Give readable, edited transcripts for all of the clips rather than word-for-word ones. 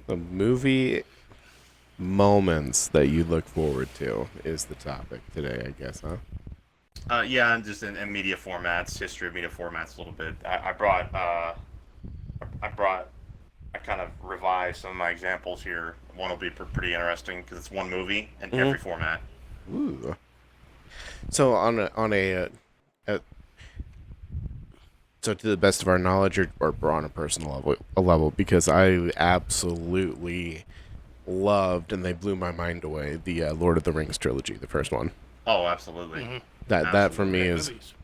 The movie moments that you look forward to is the topic today, I guess, huh? Yeah, and just in media formats, history of media formats a little bit. I brought, I kind of revised some of my examples here. One will be pretty interesting because it's one movie in every Mm-hmm. format. Ooh. So a so to the best of our knowledge, or on a personal level, because I absolutely loved and they blew my mind away the Lord of the Rings trilogy, the first one. Oh, absolutely, Hmm. That for me absolutely. Great is movies.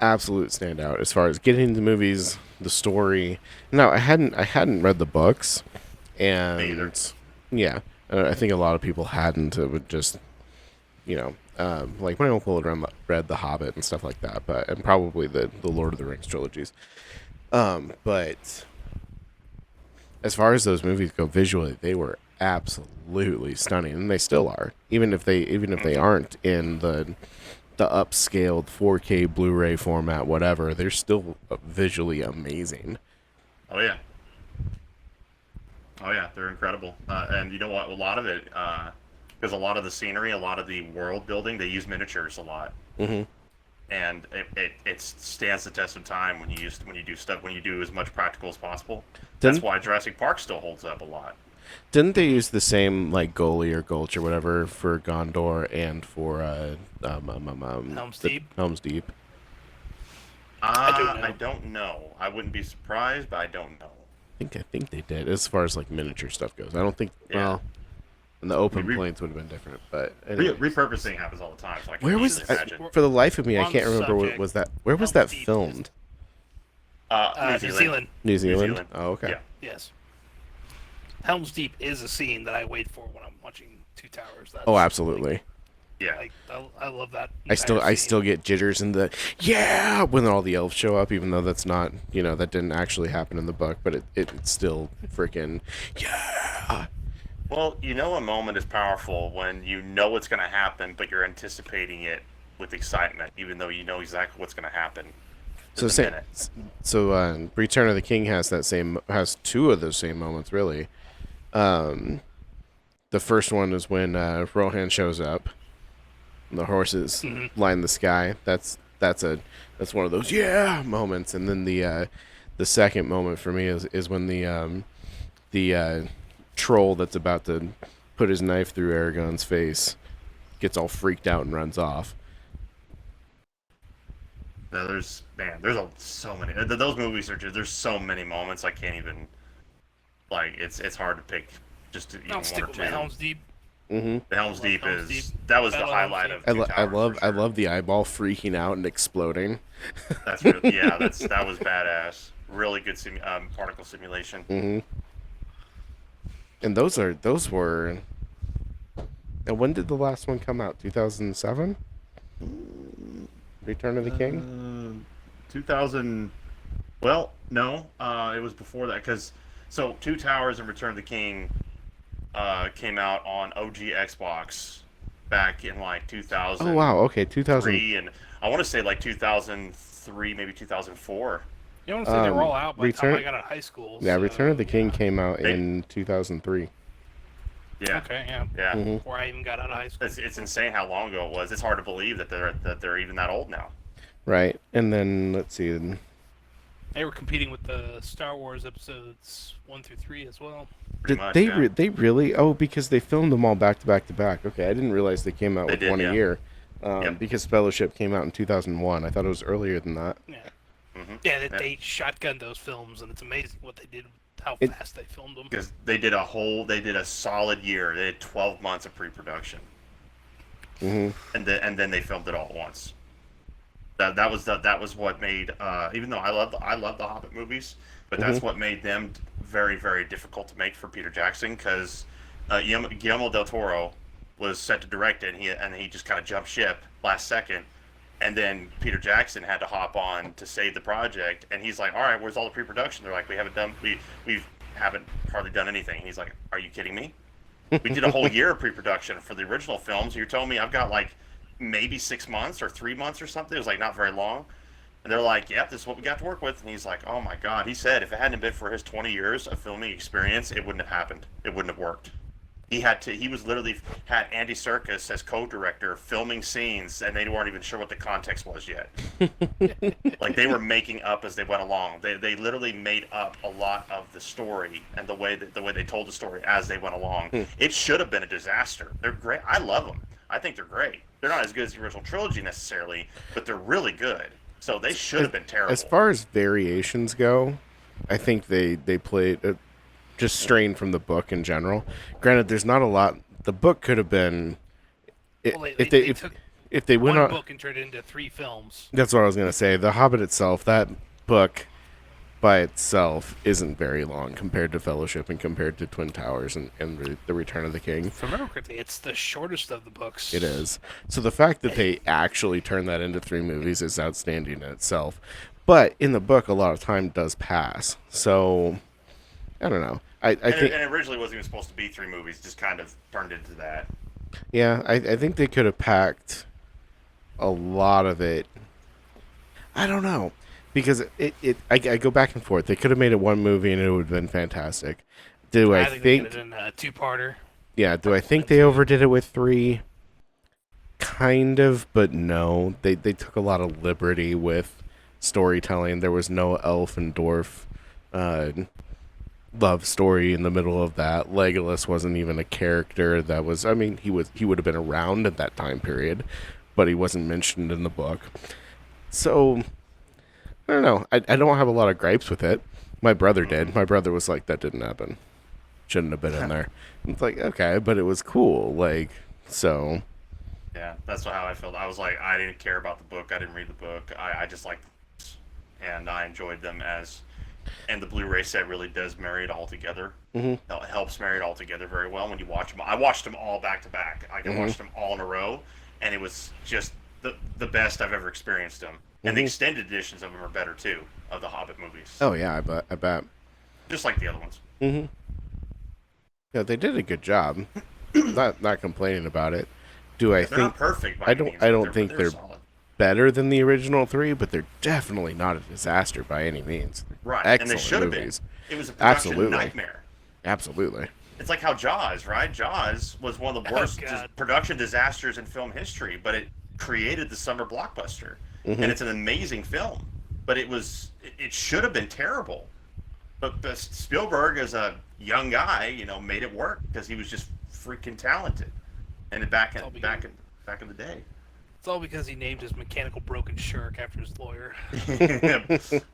absolute standout as far as getting into movies, the story. No, I hadn't read the books, Me either. and yeah, I think a lot of people hadn't. It would just like my uncle had read The Hobbit and stuff like that, but and probably the Lord of the Rings trilogies. But as far as those movies go, visually, they were absolutely stunning, and they still are, even if they Hmm. aren't in the upscaled 4K Blu-ray format, whatever. They're still visually amazing. Oh yeah, oh yeah, they're incredible. And you know what? A lot of it, because a lot of the scenery, a lot of the world building, they use miniatures a lot, Mm-hmm. and it stands the test of time when you do stuff when you do as much practical as possible. That's Didn't why Jurassic Park still holds up a lot. didn't they Hmm. use the same like Gully or Gulch or whatever for Gondor and for Helm's the Deep. Helm's Deep? I don't I know. don't know. I wouldn't be surprised, but I don't know. I think they did as far as like miniature stuff goes. I don't think Yeah, well, and the I mean, open plains would have been different, but anyways. repurposing happens all the time, so I can Where easily was Jesus, imagine. for the life of me we're I on the can't remember what subject. was that where was Helm's that Deep is filmed? New New Zealand, Zealand. New New Zealand? Zealand. Oh, okay. Yeah, Yes, Helm's Deep is a scene that I wait for when I'm watching Two Towers. Oh, That's absolutely. yeah. I love that I still entire I scene. still get jitters in the yeah when all the elves show up, even though that's not that didn't actually happen in the book, but it's still freaking yeah. Well, you know, a moment is powerful when you know it's going to happen, but you're anticipating it with excitement, even though you know exactly what's going to happen to So the same, minute. Return of the King has two of those same moments really. Um, the first one is when Rohan shows up and the horses Hmm. line the sky. That's one of those yeah moments, and then the second moment for me is when the troll that's about to put his knife through Aragorn's face gets all freaked out and runs off. Now, there's so many. Those movies are just there's so many moments I can't even like. It's hard to pick just I'll even one or stick with my two. Helm's Deep. Mm-hmm. The I Helm's love Deep Helm's Deep. is that was the Battle of Helm's highlight Deep. of Two Towers for I sure. love the eyeball freaking out and exploding. That's real. Yeah, that was badass. Really good particle simulation. Mm-hmm. And those were. And when did the last one come out? 2007. Return of the King. 2000. Well, no, it was before that because Two Towers and Return of the King came out on OG Xbox back in like Oh wow. Okay. 2000. 2003, and I want to say like 2003, maybe 2004. You want to say they were all out by the time I Return. got out of high school, Yeah. Return of so the King yeah. came out They, in 2003. yeah, Okay, yeah. yeah. Mm-hmm. Before I even got out of high school. It's insane how long ago it was. It's hard to believe that they're even that old now. Right. And then let's see. They were competing with the Star Wars episodes 1 through 3 as well. Pretty Did much, yeah. they really? Oh, because they filmed them all back to back to back. Okay, I didn't realize they came out They with did, one a yeah. year. Yep. Because Fellowship came out in 2001. I thought it was earlier than that. Yeah, Mm-hmm. yeah. Yeah. They shotgunned those films, and it's amazing what they did, how It fast they filmed them. Because they did a solid year. They had 12 months of pre-production, hmm and then they filmed it all at once. That was what made even though I love the Hobbit movies, but hmm that's what made them very difficult to make for Peter Jackson because Guillermo del Toro was set to direct it, and he just kind of jumped ship last second, and then Peter Jackson had to hop on to save the project, and he's like, all right, where's all the pre-production? They're like, we haven't hardly done anything. He's like, are you kidding me? We did a whole year of pre-production for the original films. You're telling me I've got like maybe 6 months or 3 months or something. It was like not very long. And they're like, "Yep, this is what we got to work with." And he's like, "Oh my god!" He said, "If it hadn't been for his 20 years of filming experience, it wouldn't have happened. It wouldn't have worked." He had to. He was literally had Andy Serkis as co-director filming scenes, and they weren't even sure what the context was yet. Like they were making up as they went along. They literally made up a lot of the story and the way they told the story as they went along. It should have been a disaster. They're great. I love them. I think they're great. They're not as good as the original trilogy necessarily, but they're really good. So they should have been terrible. As far as variations go, I think they played just strained from the book in general. Granted, there's not a lot. The book could have been Well, if they went one on. book and turned it into 3 films. That's what I was gonna say. The Hobbit itself, that book by itself, isn't very long compared to Fellowship and compared to Twin Towers and the Return of the King. If I remember correctly, it's the shortest of the books. It is. So the fact that they actually turned that into 3 movies is outstanding in itself. But in the book, a lot of time does pass. So I don't know. I think And it originally wasn't even supposed to be 3 movies. Just kind of turned into that. yeah, I think they could have packed a lot of it. I don't know. Because I go back and forth. They could have made it 1 movie and it would have been fantastic. Do I think they think did it in a 2-parter. yeah, do I think they overdid it with 3? Kind of, but no. They took a lot of liberty with storytelling. There was no elf and dwarf love story in the middle of that. Legolas wasn't even a character that was. I mean, he would have been around at that time period, but he wasn't mentioned in the book. So I don't know. I don't have a lot of gripes with it. My brother did. My brother was like, "That didn't happen. Shouldn't have been in there." It's like, okay, but it was cool. Like, so. Yeah, that's how I felt. I was like, I didn't care about the book. I didn't read the book. I just liked it, and I enjoyed them as. And the Blu-ray set really does marry it all together. Mhm. It helps marry it all together very well when you watch them. I watched them all back to back. I watched them all in a row, and it was just the best I've ever experienced them. And the extended editions of them are better too, of the Hobbit movies. Oh yeah, I bet. Just like the other ones. Mm-hmm. Yeah, they did a good job. not complaining about it. Do I They're think not perfect. By I any don't means, I but don't think they're solid. better than the original 3, but they're definitely not a disaster by any means. Right, Excellent and they should have been. movies. It was a production Absolutely. nightmare. Absolutely. It's like how Jaws, right? Jaws was one of the worst God. production disasters in film history, but it created the summer blockbuster, and it's an amazing film. But it should have been terrible. But Spielberg, as a young guy, made it work because he was just freaking talented. And back in the day, It's all because he named his mechanical broken shark after his lawyer,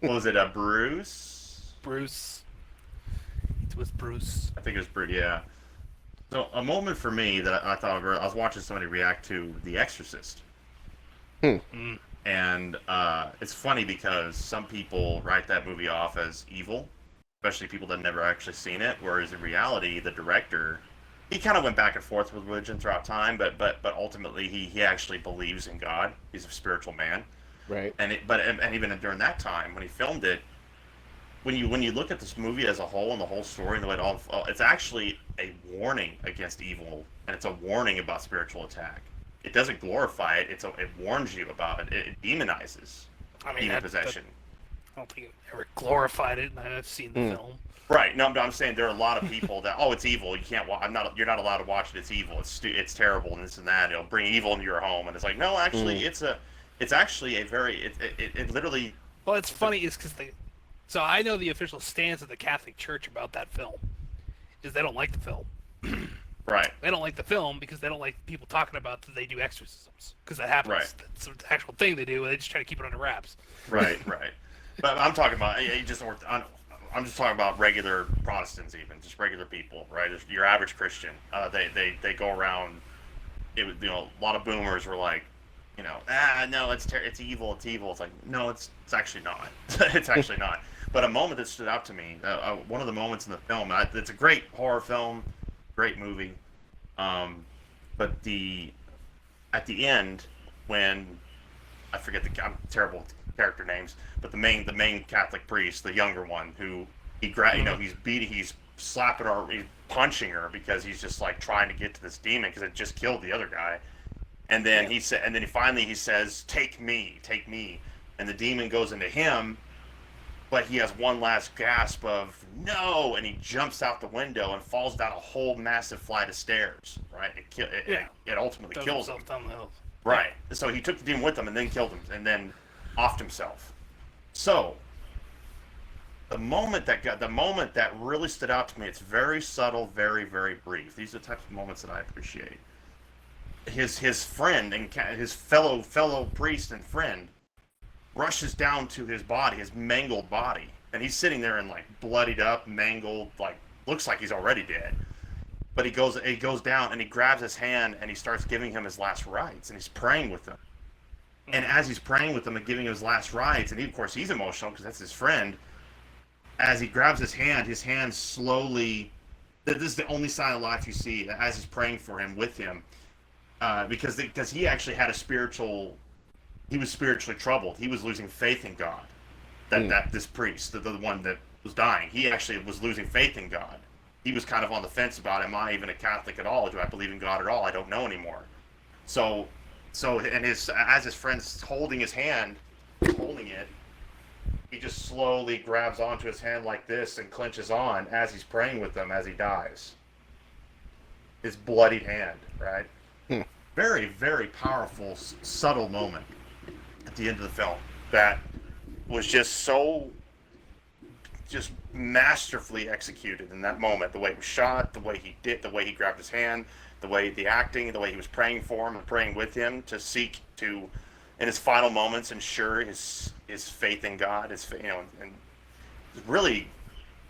what was it? Bruce? Bruce. It was Bruce. I think it was Bruce. Yeah. So a moment for me that I thought of, I was watching somebody react to The Exorcist. And it's funny because some people write that movie off as evil, especially people that have never actually seen it. Whereas in reality, the director, he kind of went back and forth with religion throughout time, but ultimately he actually believes in God. He's a spiritual man, Right. and even during that time when he filmed it, when you look at this movie as a whole and the whole story and the way it all, it's actually a warning against evil, and it's a warning about spiritual attack. It doesn't glorify it. It warns you about it. It demonizes demon possession. I don't think it ever glorified it, and I've seen the film. Right. No, I'm saying there are a lot of people that it's evil. You can't. You're not allowed to watch it. It's evil. It's terrible and this and that. It'll bring evil into your home. And it's like, no, actually, it's actually a very. It literally. Well, it's funny is because so I know the official stance of the Catholic Church about that film is they don't like the film. Right. They don't like the film because they don't like people talking about that they do exorcisms because that happens. Right. That's an actual thing they do. And they just try to keep it under wraps. Right. Right. But I'm talking about. I'm just talking about regular Protestants, even just regular people, right? Your average Christian. They go around. A lot of boomers were like, no, it's evil, it's evil. It's like, no, it's actually not. It's actually not. But a moment that stood out to me, one of the moments in the film, it's a great horror film, great movie, but at the end when I forget I'm terrible with character names, but the main Catholic priest, the younger one, who he's slapping her, he's punching her because he's just like trying to get to this demon because it just killed the other guy, and then he says, "Take me," and the demon goes into him, but he has one last gasp of no, and he jumps out the window and falls down a whole massive flight of stairs. Right? It ultimately Throws kills him. himself down the hill. Right. So he took the demon with him and then killed him and then offed himself. So the moment that really stood out to me, it's very subtle, very, very brief. These are the types of moments that I appreciate. His friend and his fellow priest and friend rushes down to his body, his mangled body, and he's sitting there and like bloodied up, mangled, like looks like he's already dead. But he goes down and he grabs his hand and he starts giving him his last rites and he's praying with him. And as he's praying with him and giving him his last rites, and of course he's emotional because that's his friend. As he grabs his hand slowly. This is the only sign of life you see as he's praying for him with him, because he actually had he was spiritually troubled. He was losing faith in God. That this priest, the one that was dying, he actually was losing faith in God. He was kind of on the fence about, am I even a Catholic at all? Do I believe in God at all? I don't know anymore. So and as his friend's holding his hand, holding it, he just slowly grabs onto his hand like this and clenches on as he's praying with them as he dies. His bloodied hand, right? Very, very powerful, subtle moment at the end of the film that was just masterfully executed in that moment. The way it was shot, the way he grabbed his hand, the acting, the way he was praying for him and praying with him to seek to, in his final moments, ensure his faith in God, and really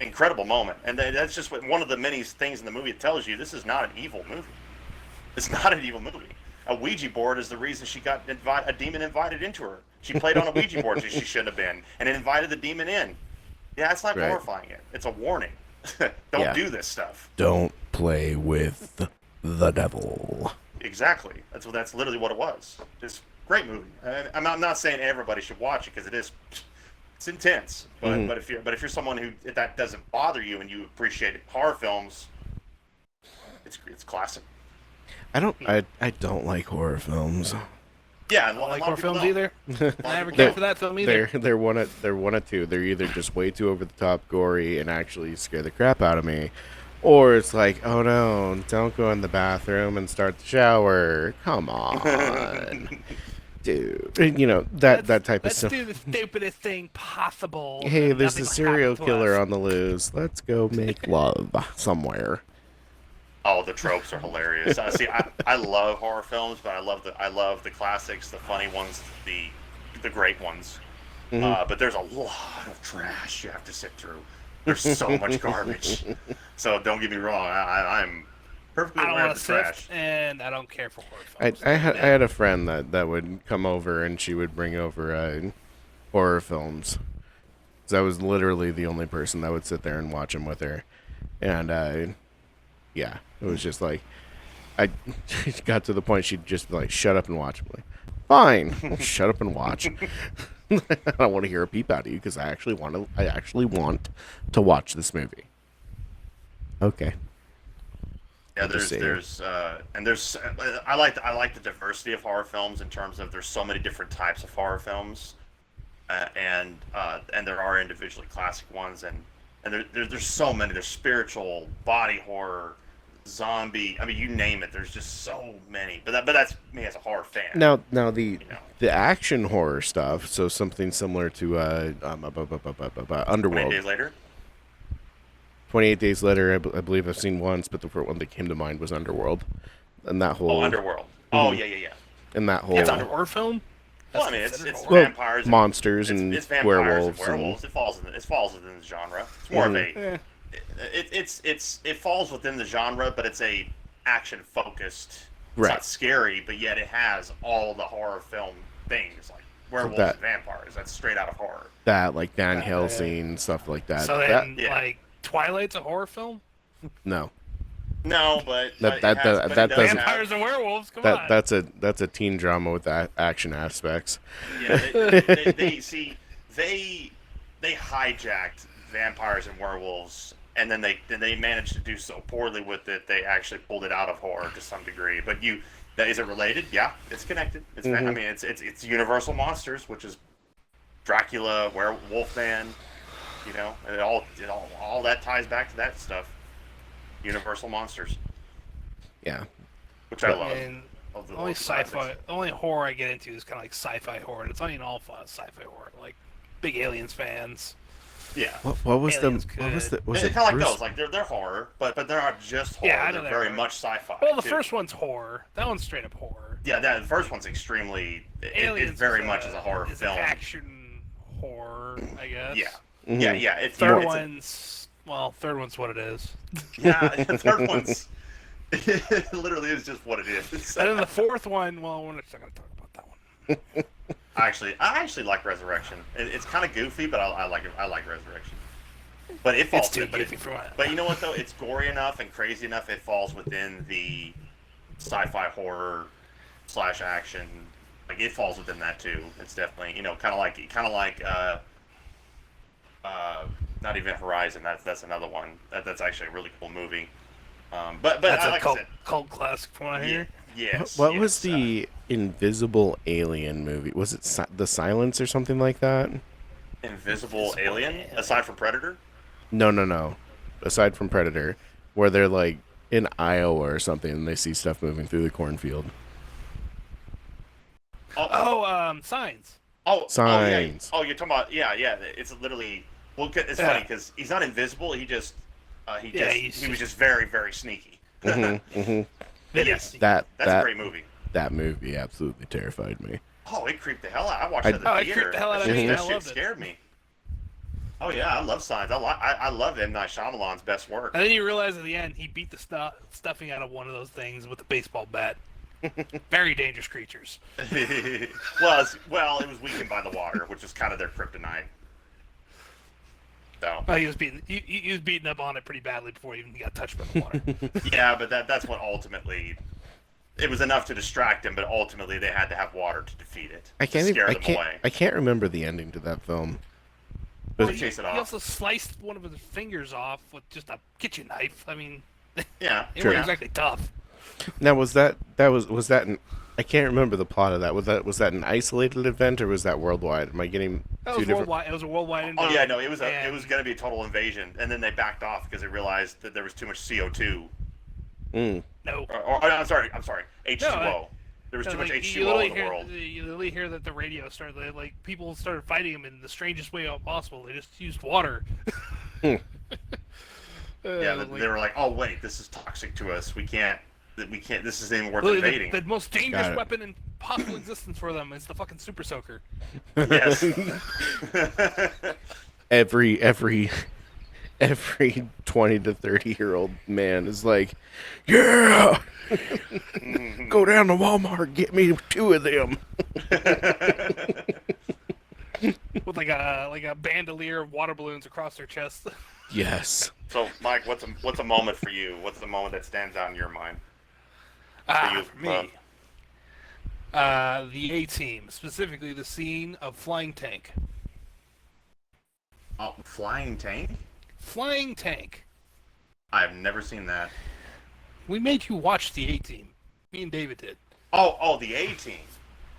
incredible moment. And that's just one of the many things in the movie that tells you this is not an evil movie. It's not an evil movie. A Ouija board is the reason she got a demon invited into her. She played on a Ouija board she shouldn't have been, and it invited the demon in. Yeah, it's not glorifying it. It's a warning. Don't do this stuff. Don't play with the devil. Exactly. That's literally what it was. Just great movie. I'm not saying everybody should watch it because it's intense. But if you're someone if that doesn't bother you and you appreciate horror films, it's classic. I don't like horror films. Yeah, I don't like horror films either. I never cared for that film either. They're one of two. They're either just way too over the top gory and actually scare the crap out of me, or it's like, oh no, don't go in the bathroom and start the shower. Come on, dude. That type of stuff. Let's do the stupidest thing possible. Hey, there's a Nothing serial happens to killer us. on the loose. Let's go make love somewhere. Oh, the tropes are hilarious. I love horror films, but I love the classics, the funny ones, the great ones. But there's a lot of trash you have to sit through. There's so much garbage. So don't get me wrong, I'm perfectly I don't aware want of to the trash. sift, and I don't care for horror films. I had a friend that would come over and she would bring over horror films. So I was literally the only person that would sit there and watch them with her, and yeah, it was just like I got to the point she'd just be like, "Shut up and watch." I'm like, fine, shut up and watch. I don't want to hear a peep out of you because I actually want to watch this movie. Okay. Yeah, Just I like the diversity of horror films in terms of there's so many different types of horror films, and there are individually classic ones, and there's so many. There's spiritual, body horror, zombie. I mean, you name it. There's just so many. But that's me as a horror fan. Now the action horror stuff. So something similar to Underworld. 28 Days Later. 28 Days Later, I believe I've seen once, but the first one that came to mind was Underworld, and that whole Underworld. Oh yeah. and that whole It's a horror film. Well, I mean, it's Well, vampires, monsters and it's vampires werewolves. and werewolves. It falls within the genre. It's more of a. It falls within the genre, but it's a action focused. It's Right. not scary, but yet it has all the horror film things like werewolves and vampires. That's straight out of horror. That like Van Helsing, stuff like that. So That- then, like, Twilight's a horror film? no, No, but That it has- but it doesn't- does have- Vampires and werewolves? Come on. that's a teen drama with action aspects. Yeah, they hijacked vampires and werewolves, and then they managed to do so poorly with it. They actually pulled it out of horror to some degree. But is it related? Yeah, it's connected. I mean, it's Universal Monsters, which is Dracula, Werewolf Man. You know, and all that ties back to that stuff. Universal monsters, Yeah. which I love. And Of the only local classics. sci-fi, the only horror I get into is kind of like sci-fi horror, and it's not even all sci-fi horror. Like big Aliens fans. Yeah. What was Aliens the what was good. the was It's it kind of like Bruce? those. Like they're horror, but they're not just horror. Yeah, I know they're they're very horror. much sci-fi. Well, the too. first one's horror. That one's straight up horror. Yeah, the first one's extremely. Aliens It very is much is a horror is film. action horror, I guess. Yeah. Mhm. Yeah. It's Third it's one's third one's what it is. yeah, the third one's. It literally is just what it is. And then the fourth one, well, we're not going to talk about that one. I actually like Resurrection. It's kind of goofy, but I like it. I like Resurrection. But it falls. It's too but goofy for mine. But you know what though? It's gory enough and crazy enough. It falls within the sci-fi horror / action. Like it falls within that too. It's definitely kind of like not even Horizon. That's another one. That's actually a really cool movie. But That's like a I said, cult classic from what I hear. yes. What yes, was the Invisible Alien movie? Was it The Silence or something like that? Invisible Alien Alien. aside from Predator? No. Aside from Predator, where they're like in Iowa or something and they see stuff moving through the cornfield. Signs. Signs. Oh, you're talking about yeah. It's literally it's funny because he's not invisible. He just he was just very very sneaky. Yes, That's that's a great movie. That movie absolutely terrified me. Oh, it creeped the hell out. I watched it at the it theater. creeped the hell out of That me. shit- I That shit loved it. scared me. Oh yeah, I love Signs. I love M. Night Shyamalan's best work. And then you realize at the end he beat the stuffing out of one of those things with a baseball bat. Very dangerous creatures. well, it was weakened by the water, which is kind of their kryptonite. So He was beating up on it pretty badly before he even got touched by the water. yeah, but that's what ultimately. It was enough to distract him, but ultimately they had to have water to defeat it. I can't to even, scare them away. I can't remember the ending to that film. Well, But he chased it He off. also sliced one of his fingers off with just a kitchen knife. I mean, Yeah, it Sure. wasn't exactly tough. now was that an I can't remember the plot of that. Was that an isolated event or was that worldwide? Am I getting That two was different? worldwide. It was a worldwide. Oh invasion, yeah, no, it was and going to be a total invasion, and then they backed off because they realized that there was too much CO2. Mm. No. I'm sorry, H2O. There was No, too much like, H2O in the world. You literally hear that the radio started, like people started fighting him in the strangest way possible. They just used water. Hmm. Yeah, like, they were like, "Oh wait, this is toxic to us. We can't. This isn't even worth literally invading." the most dangerous Got it. weapon in possible existence for them is the fucking super soaker. Yes. every 20 to 30-year-old man is like, yeah, go down to Walmart, get me 2 of them. With like a bandolier of water balloons across their chest. Yes. So, Mike, what's a moment for you? What's the moment that stands out in your mind? you, For me. The A-Team, specifically the scene of Flying Tank. Oh, Flying Tank? Flying Tank. I've never seen that. We made you watch the A-Team. Me and David did. Oh, the A-Team.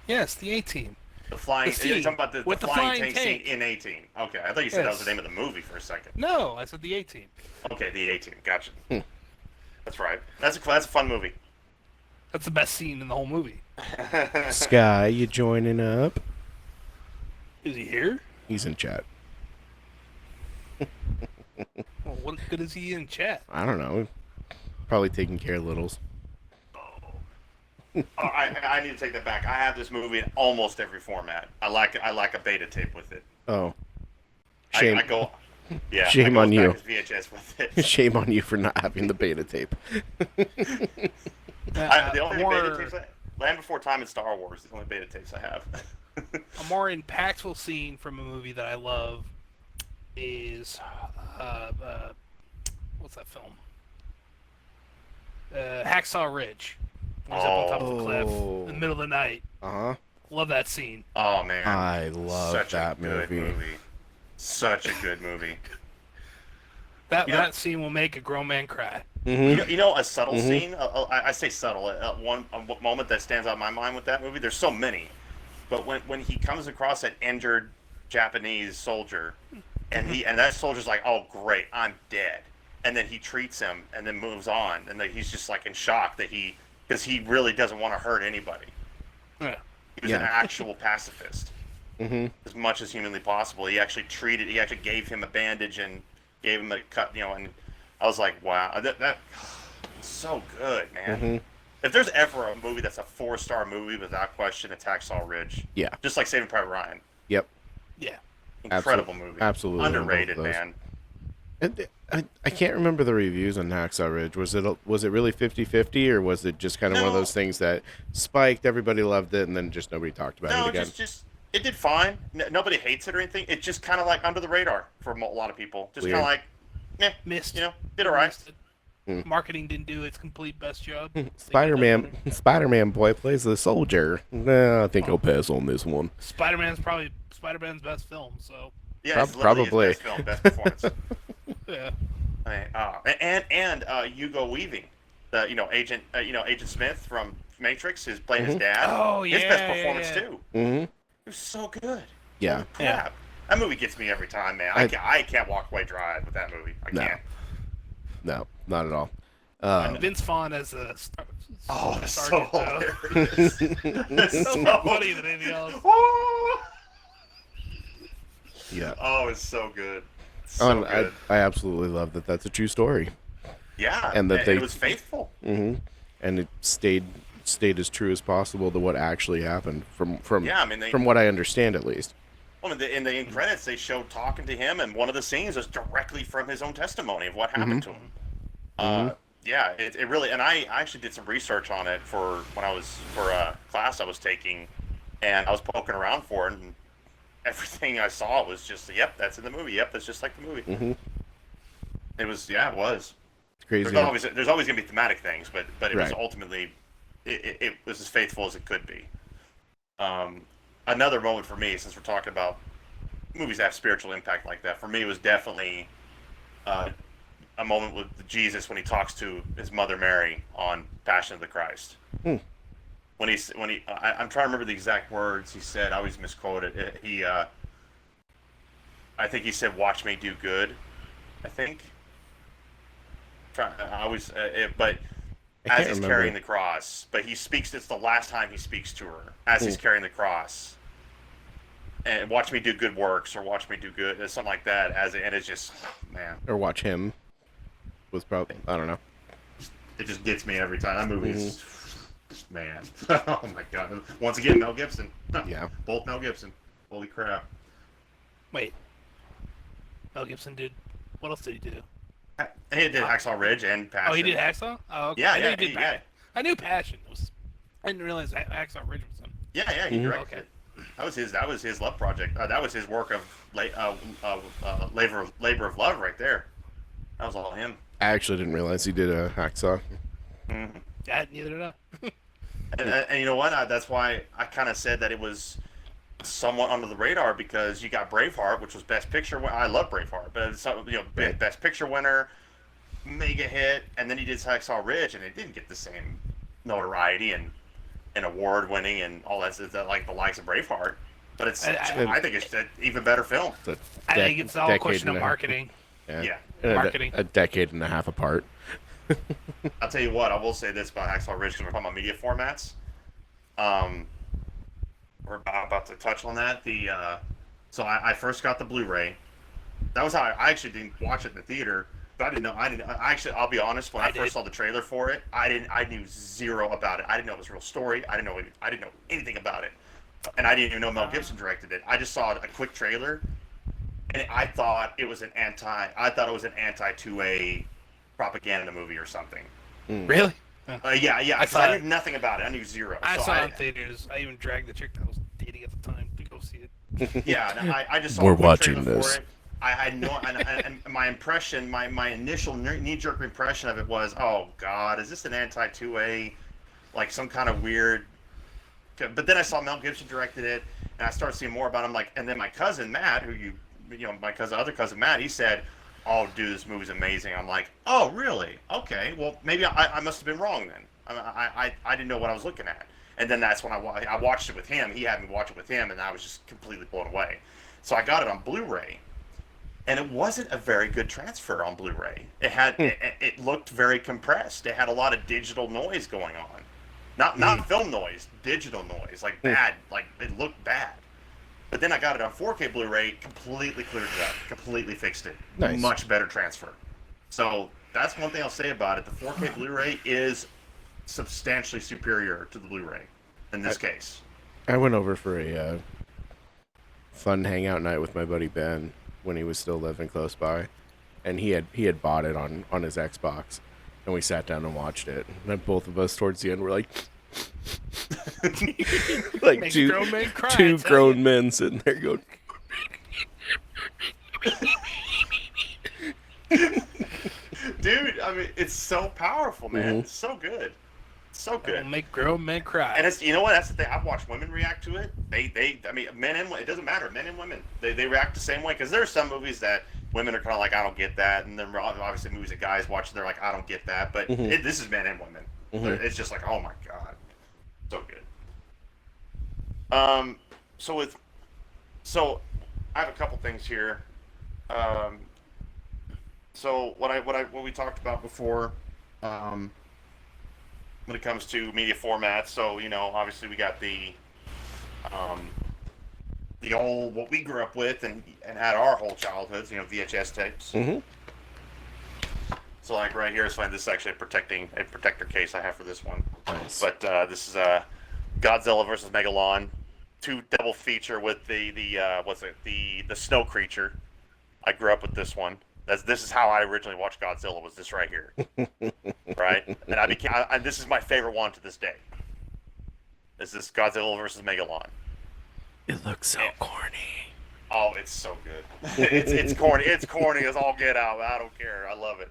Yes, the A-Team. The flying. The scene You're talking about the with the flying flying tank tank. scene in A-Team. Okay, I thought you said that was Yes. the name of the movie for a second. No, I said the A-Team. Okay, the A-Team. Gotcha. That's right. That's a fun movie. That's the best scene in the whole movie. Sky, you joining up? Is he here? He's in chat. Well, what good is he in chat? I don't know. Probably taking care of littles. Oh, I need to take that back. I have this movie in almost every format. I like a beta tape with it. Oh. Shame. I go. Yeah. Shame I on go you. back as VHS with it. Shame on you for not having the beta tape. The only more, beta tapes, Land Before Time and Star Wars, is the only beta tapes I have. a more impactful scene from a movie that I love is what's that film? Hacksaw Ridge. When he's up on top of the cliff in the middle of the night. Uh-huh. Love that scene. Oh man, I love such that a good movie. Such a good movie. That You know- that scene will make a grown man cry. Mm-hmm. You know a subtle scene. I say subtle. One moment that stands out in my mind with that movie. There's so many, but when he comes across that injured Japanese soldier, and that soldier's like, "Oh great, I'm dead," and then he treats him and then moves on, and then he's just like in shock that because he really doesn't want to hurt anybody. Yeah. He was an actual pacifist, as much as humanly possible. He actually gave him a bandage and gave him a cut, and I was like, wow, that so good, man. If there's ever a movie that's a 4-star movie without question, it's Hacksaw Ridge. Yeah. Just like Saving Private Ryan. Yep. Yeah. Incredible movie. Absolutely. Underrated, man. And I can't remember the reviews on Hacksaw Ridge. Was it really 50-50, or was it just kind of one of those things that spiked, everybody loved it, and then just nobody talked about it again? just it did fine. Nobody hates it or anything. It's just kind of like under the radar for a lot of people. Just kind of like, Missed. did alright. Missed it. Marketing didn't do its complete best job. Spider-Man boy plays the soldier. Nah, I think I'll pass on this one. Spider-Man's probably Spider-Man's best film, so. Yeah, it's probably his best film, best performance. Yeah. And Hugo Weaving, Agent Smith from Matrix is playing his dad. Oh yeah. His best performance too. Mm-hmm. It was so good. Yeah. Holy crap. That movie gets me every time, man. I can't walk away dry with that movie. I can't. No, not at all. And Vince Vaughn as a it's sergeant, so hilarious. It's so so funny than anything else. Yeah. Oh, it's so good. So good. I absolutely love that. That's a true story. Yeah, and that it was faithful. Mm-hmm. And it stayed as true as possible to what actually happened from what I understand, at least. Well, in the end credits, they showed talking to him, and one of the scenes was directly from his own testimony of what happened to him. Yeah, it really, and I actually did some research on it for a class I was taking, and I was poking around for it, and everything I saw was just, yep, that's in the movie. Yep, that's just like the movie. Mm-hmm. It was, it was. It's crazy. There's always gonna be thematic things, but it was Right. ultimately, it was as faithful as it could be. Another moment for me, since we're talking about movies that have spiritual impact like that, for me was definitely a moment with Jesus when he talks to his mother Mary on Passion of the Christ. When I'm trying to remember the exact words he said. I always misquote it. I think he said, "Watch me do good." I think. But as he's carrying the cross, but he speaks. It's the last time he speaks to her as he's carrying the cross. And watch me do good works, or watch me do good, something like that. And it's just, man. Or watch him. Was probably, I don't know. It just gets me every time. That movie is, man. Oh my god. Once again, Mel Gibson. Yeah. Both Mel Gibson. Holy crap. Wait. Mel Gibson did. What else did he do? He did Hacksaw Ridge and Passion. Oh, he did Hacksaw? Oh, okay. Yeah, I knew yeah, he did yeah. I knew Passion was. I didn't realize Hacksaw Ridge was him. Yeah, he directed Okay. it. That was his love project. That was his work of labor of love right there. That was all him. I actually didn't realize he did a hacksaw. Mm-hmm. Yeah, neither did I. And you know what? That's why I kind of said that it was somewhat under the radar, because you got Braveheart, which was Best Picture. I love Braveheart, but it's, Right. Best Picture winner, mega hit, and then he did Hacksaw Ridge, and it didn't get the same notoriety and award winning and all that, like the likes of Braveheart. But I think it's an even better film. I think it's all a question of marketing. Yeah. Marketing. A decade and a half apart. I'll tell you what, I will say this about Hacksaw Ridge, because we're talking about media formats. We're about to touch on that. So I first got the Blu-ray. That was how I actually didn't watch it in the theater. But I'll be honest, when I first saw the trailer for it, I knew zero about it. I didn't know it was a real story. I didn't know anything about it. And I didn't even know Mel Gibson directed it. I just saw a quick trailer, and I thought it was an anti-2A propaganda movie or something. Really? Yeah, because I knew nothing about it. I knew zero. I saw it in theaters. I even dragged the chick that I was dating at the time to go see it. Yeah, and I just saw We're a quick watching trailer this. for it. I had no, and my impression, my initial knee-jerk impression of it was, oh God, is this an anti-2A, like some kind of weird? But then I saw Mel Gibson directed it, and I started seeing more about him. And then my cousin Matt, my other cousin Matt, he said, "Oh, dude, this movie's amazing." I'm like, "Oh, really? Okay. Well, maybe I must have been wrong then. I didn't know what I was looking at." And then that's when I watched it with him. He had me watch it with him, and I was just completely blown away. So I got it on Blu-ray, and it wasn't a very good transfer on Blu-ray. It looked very compressed. It had a lot of digital noise going on, not film noise, digital noise, like bad, like it looked bad. But then I got it on 4K Blu-ray, completely cleared it up, completely fixed it. Nice. Much better transfer. So that's one thing I'll say about it. The 4K Blu-ray is substantially superior to the Blu-ray in this case. I went over for a fun hangout night with my buddy Ben when he was still living close by, and he had bought it on his Xbox, and we sat down and watched it. And then both of us towards the end were like, like Makes two grown men cry, I two tell grown you. men sitting there going. Dude, I mean, it's so powerful, man. Mhm. It's so good. So It'll good. make grown men cry. And it's, you know what? That's the thing. I've watched women react to it. I mean, men and it doesn't matter. Men and women, they react the same way. Because there are some movies that women are kind of like, I don't get that, and then obviously movies that guys watch, they're like, I don't get that. But Mhm. this is men and women. Mhm. It's just like, oh my god, so good. So I have a couple things here. So what we talked about before. When it comes to media formats, so obviously we got the old what we grew up with and had our whole childhoods, VHS tapes. Mm-hmm. So like right here, so this is actually a protector case I have for this one. Nice. But this is Godzilla versus Megalon, 2 double feature with the snow creature. I grew up with this one. This is how I originally watched Godzilla. Was this right here, right? And this is my favorite one to this day. Is this Godzilla versus Megalon? It looks so corny. Oh, it's so good. it's corny. It's corny as all get out. I don't care. I love it.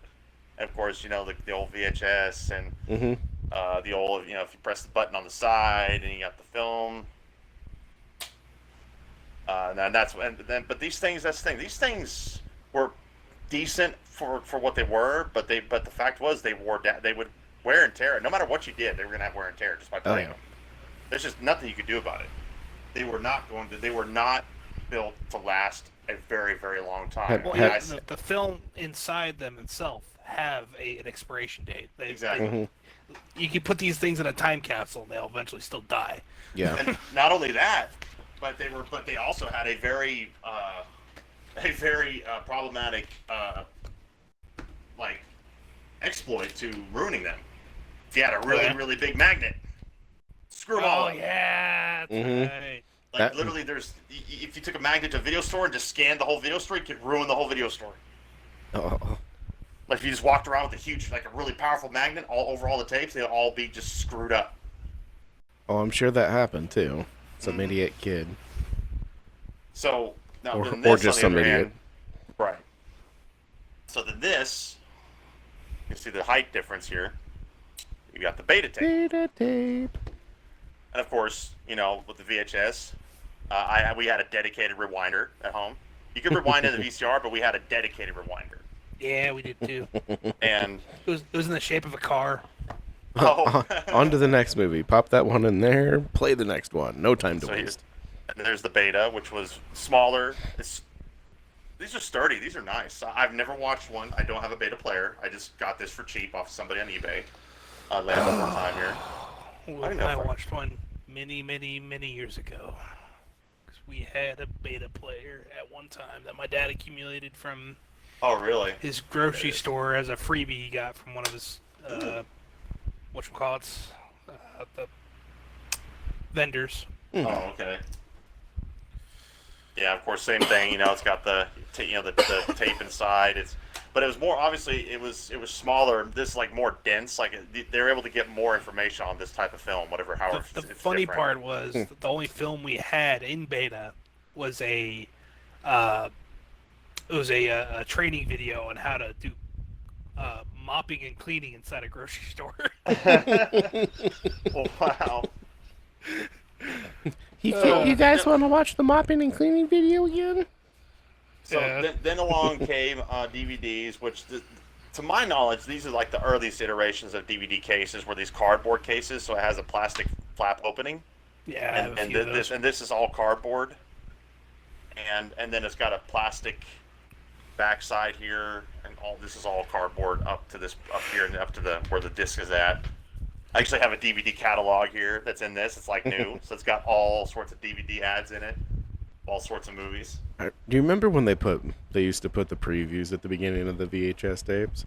And of course, the old VHS and Mm-hmm. the old, if you press the button on the side and you got the film. But these things, that's the thing. These things were decent for what they were, but the fact was they would wear and tear. No matter what you did, they were gonna have wear and tear just by playing them. There's just nothing you could do about it. They were not built to last a very, very long time. Well, Had- the film inside them itself have an expiration date. Exactly. Mm-hmm. You can put these things in a time capsule and they'll eventually still die. Yeah. And not only that, but they also had a very problematic like exploit to ruining them. If you had a really, Yeah. really big magnet, screw them all Oh up. yeah, that's Mhm. right. Like That- literally, if you took a magnet to a video store and just scanned the whole video store, you could ruin the whole video store. Oh. Like if you just walked around with a huge, like a really powerful magnet all over all the tapes, they'd all be just screwed up. Oh, I'm sure that happened too. Some Mhm. idiot kid. So now, Or- then or this, just on the some other idiot. hand- right? So then this, you see the height difference here. You got the beta tape, Beta tape. and of course, with the VHS, we had a dedicated rewinder at home. You could rewind in the VCR, but we had a dedicated rewinder. Yeah, we did too. And It was in the shape of a car. On to the next movie. Pop that one in there. Play the next one. No time to So waste. and there's the beta, which was smaller. These are sturdy. These are nice. I've never watched one. I don't have a beta player. I just got this for cheap off somebody on eBay. Last one time here. I know I if I- watched one many, many, many years ago. 'Cause we had a beta player at one time that my dad accumulated from Oh, really? his grocery store as a freebie he got from one of his whatchamacallits, the vendors. Oh, okay. Yeah, of course, same thing. It's got the the tape inside. But it was more obviously it was smaller. This like more dense. Like they were able to get more information on this type of film. However, The it's funny different. part was that the only film we had in beta was a training video on how to do mopping and cleaning inside a grocery store. Oh, wow. You guys want to watch the mopping and cleaning video again? So Yeah. then along came DVDs, which, to my knowledge, these are like the earliest iterations of DVD cases, were these cardboard cases. So it has a plastic flap opening, Yeah, I have a and few of those. this is all cardboard. and then it's got a plastic backside here, and all this is all cardboard up here and up to the where the disc is at. I actually have a DVD catalog here that's in this. It's like new, so it's got all sorts of DVD ads in it, all sorts of movies. Do you remember when they used to put the previews at the beginning of the VHS tapes?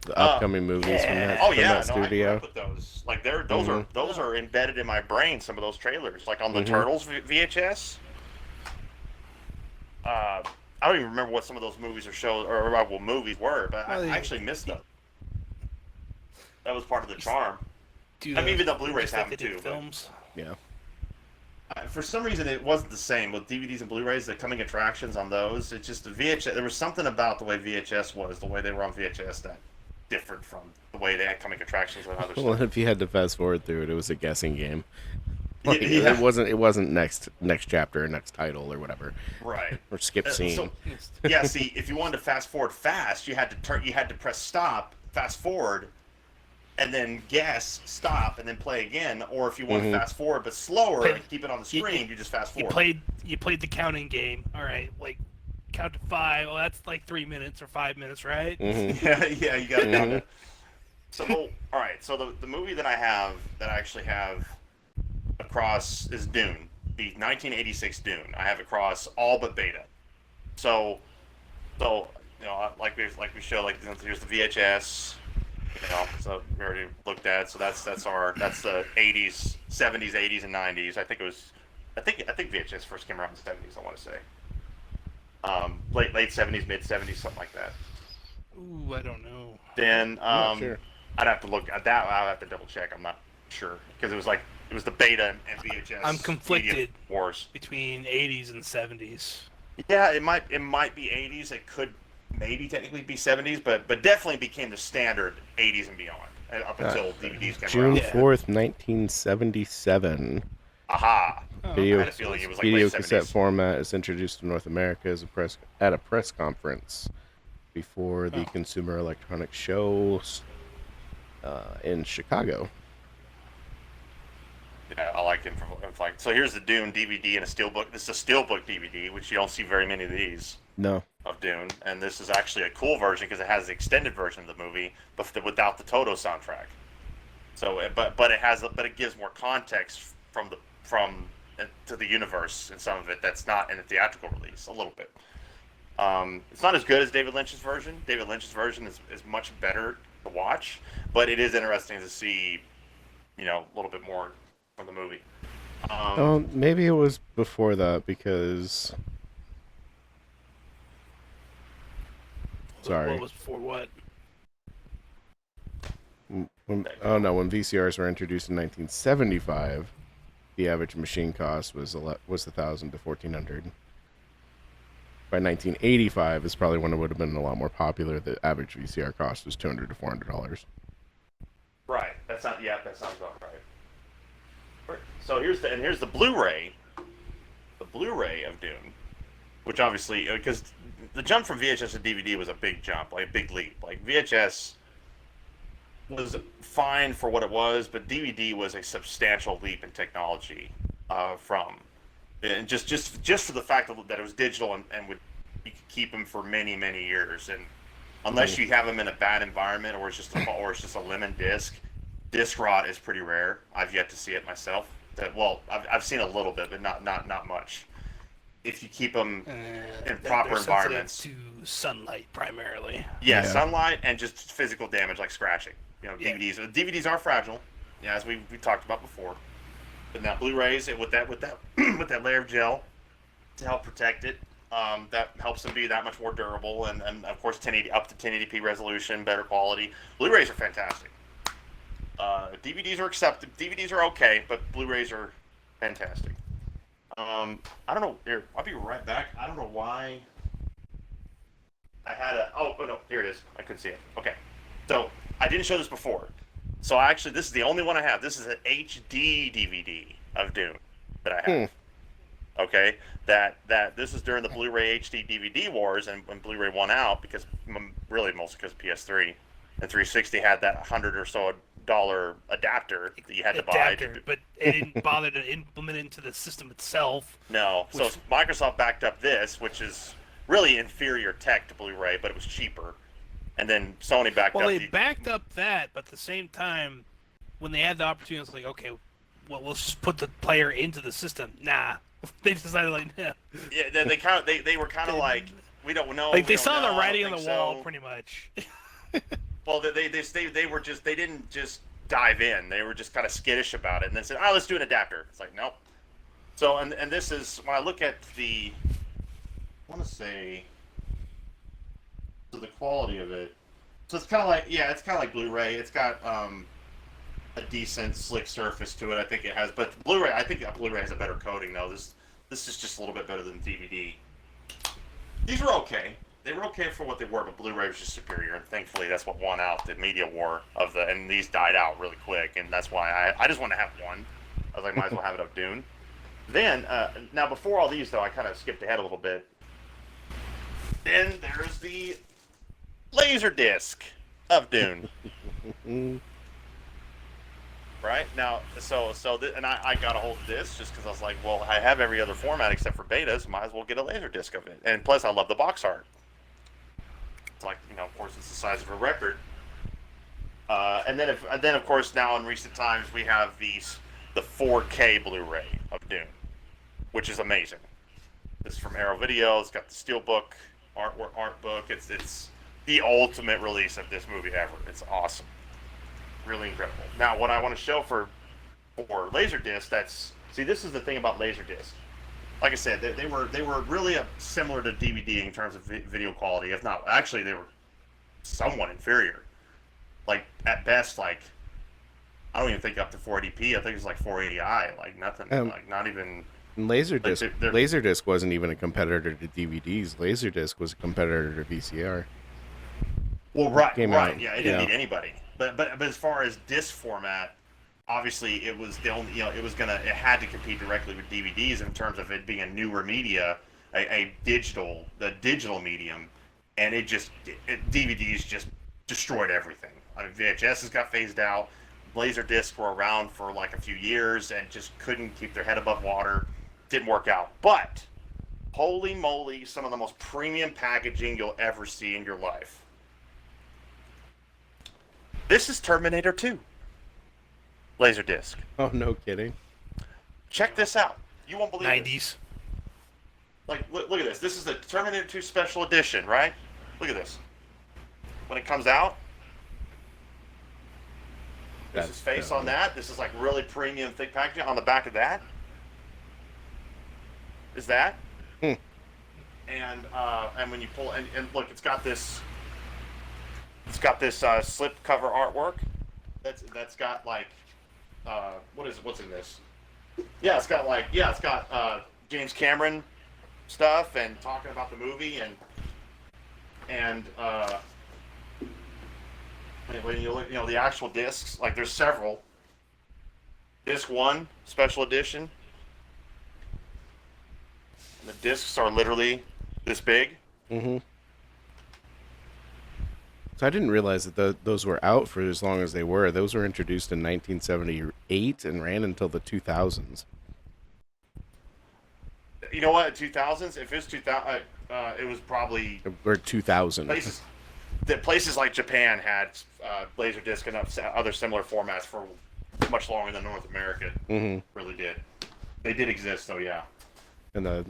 The upcoming movies from that, Oh from yeah, that no, studio. I put those. Like those are embedded in my brain. Some of those trailers, like on the Mhm. Turtles VHS. I don't even remember what some of those movies or shows or well, movies were, but I actually missed them. That was part of the charm. I mean, even the Blu-rays have them too. Films. Yeah. For some reason, it wasn't the same with DVDs and Blu-rays. The coming attractions on those, it's just the VHS. There was something about the way VHS was, the way they were on VHS, that different from the way they had coming attractions and other Well, stuff. if you had to fast forward through it, it was a guessing game. Like, Yeah. It wasn't next chapter or next title or whatever, Right. or skip scene. So, yeah. See, if you wanted to fast forward fast, you had to press stop, fast forward, and then guess, stop, and then play again. Or if you want to fast forward but slower and keep it on the screen, you just fast forward. You played the counting game. All right, like count to 5. Well, that's like 3 minutes or 5 minutes, right? Yeah, you got it down to. So, all right. So the movie that I actually have across is Dune, the 1986 Dune. I have across all but beta. So like we show, like here's the VHS. So we already looked at. So that's the 80s, 70s, 80s, and 90s. I think VHS first came around in the 70s. I want to say. Late 70s, mid 70s, something like that. Ooh, I don't know. Then I'm not sure. I'd have to look at that. I'll have to double check. I'm not sure because it was the beta and VHS. I'm conflicted Media Wars between 80s and 70s. Yeah, it might be 80s. It could maybe technically be 70s, but definitely became the standard 80s and beyond up until DVDs came June around. 4th, 1977. Aha! I Video, had a feeling it was like video late cassette 70s. format is introduced to North America at a press conference before the Consumer Electronics Show in Chicago. Yeah, I like him. So here's the Dune DVD and a steelbook. This is a steelbook DVD, which you don't see very many of these No. of Dune. And this is actually a cool version because it has the extended version of the movie, but without the Toto soundtrack. So, but it gives more context from to the universe in some of it that's not in the theatrical release a little bit. It's not as good as David Lynch's version. David Lynch's version is much better to watch, but it is interesting to see, a little bit more from the movie. Maybe it was before that because. Sorry. What was before what? When VCRs were introduced in 1975, the average machine cost was $1,000 to $1,400. By 1985 is probably when it would have been a lot more popular. The average VCR cost was $200 to $400. Right. That sounds about right. So here's the Blu-ray. The Blu-ray of Dune, which obviously because the jump from VHS to DVD was a big jump, like a big leap. Like VHS was fine for what it was, but DVD was a substantial leap in technology and just for the fact that it was digital and you could keep them for many years, and unless you have them in a bad environment or it's just a lemon disc rot is pretty rare. I've yet to see it myself. I've seen a little bit, but not much. If you keep them in proper they're environments, to sunlight primarily. yeah, Yeah. sunlight and just physical damage like scratching. Yeah. DVDs are fragile, as we talked about before. But now Blu-rays with that with that layer of gel to help protect it, that helps them be that much more durable and of course 1080 up to 1080p resolution, better quality. Blu-rays are fantastic. DVDs are accepted. DVDs are okay, but Blu-rays are fantastic. I don't know. Here, I'll be right back. I don't know why. I had oh no, here it is. I couldn't see it. Okay, so I didn't show this before. So this is the only one I have. This is an HD DVD of Dune that I have. Okay, that this is during the Blu-ray HD DVD wars, and when Blu-ray won out because mostly because PS3 and 360 had that 100 or so $200 adapter that you had to buy. Adapter, but it didn't bother to implement it into the system itself. No, so Microsoft backed up this, which is really inferior tech to Blu-ray, but it was cheaper. And then Sony backed Well, up. they backed up that, but at the same time, when they had the opportunity, it's like, okay, well, we'll just put the player into the system. Nah, they decided like, no. Yeah, they were kind of like, we don't know. Like they we don't saw know, the I writing don't on the think wall, so. pretty much. Well, they were just, they didn't just dive in. They were just kind of skittish about it, and then said, "Oh, let's do an adapter." It's like, nope. So, and this is when I look at the, I want to say, so the quality of it. So it's kind of like, yeah, it's kind of like Blu-ray. It's got a decent slick surface to it. I think it has, but Blu-ray, I think Blu-ray has a better coating though. This is just a little bit better than DVD. These were okay. They were okay for what they were, but Blu-ray was just superior, and thankfully that's what won out the media war of the. And these died out really quick, and that's why I just want to have one. I was like, might as well have it of Dune. Then now before all these though, I kind of skipped ahead a little bit. Then there's the Laserdisc of Dune. Right now, and I got a hold of this just because I was like, well, I have every other format except for betas, might as well get a Laserdisc of it. And plus, I love the box art. It's like, of course, it's the size of a record. And then of course, now in recent times, we have the 4K Blu-ray of Dune, which is amazing. This is from Arrow Video. It's got the steelbook art book. It's the ultimate release of this movie ever. It's awesome. Really incredible. Now, what I want to show for Laserdisc, this is the thing about Laserdisc. Like I said, they were really similar to DVD in terms of video quality. If not, actually, they were somewhat inferior. Like at best, like I don't even think up to 480p. I think it's like 480i. Like nothing. Like not even. Laserdisc. Like Laserdisc wasn't even a competitor to DVDs. Laserdisc was a competitor to VCR. Well, right. Out. Yeah, it didn't need anybody. But as far as disc format, obviously it was the only, it had to compete directly with DVDs in terms of it being a newer media, the digital medium, and DVDs just destroyed everything. I mean, VHSs got phased out, Laserdiscs were around for like a few years and just couldn't keep their head above water. Didn't work out. But holy moly, some of the most premium packaging you'll ever see in your life. This is Terminator 2. Laserdisc. Oh, no kidding. Check this out. You won't believe it. 90s. Like, look at this. This is the Terminator 2 Special Edition, right? Look at this. When it comes out, there's his face on that. This is like really premium thick packaging. On the back of that is that. And when you pull and look, it's got this slip cover artwork. That's got like what's in this? Yeah, it's got James Cameron stuff and talking about the movie and when you look, the actual discs, like there's several. Disc 1 Special Edition. And the discs are literally this big. Mm-hmm. So I didn't realize that those were out for as long as they were. Those were introduced in 1978 and ran until the 2000s. You know what? 2000s. If it's 2000, it was probably or 2000. Places like Japan had Laserdisc and other similar formats for much longer than North America really did. They did exist, though, yeah. And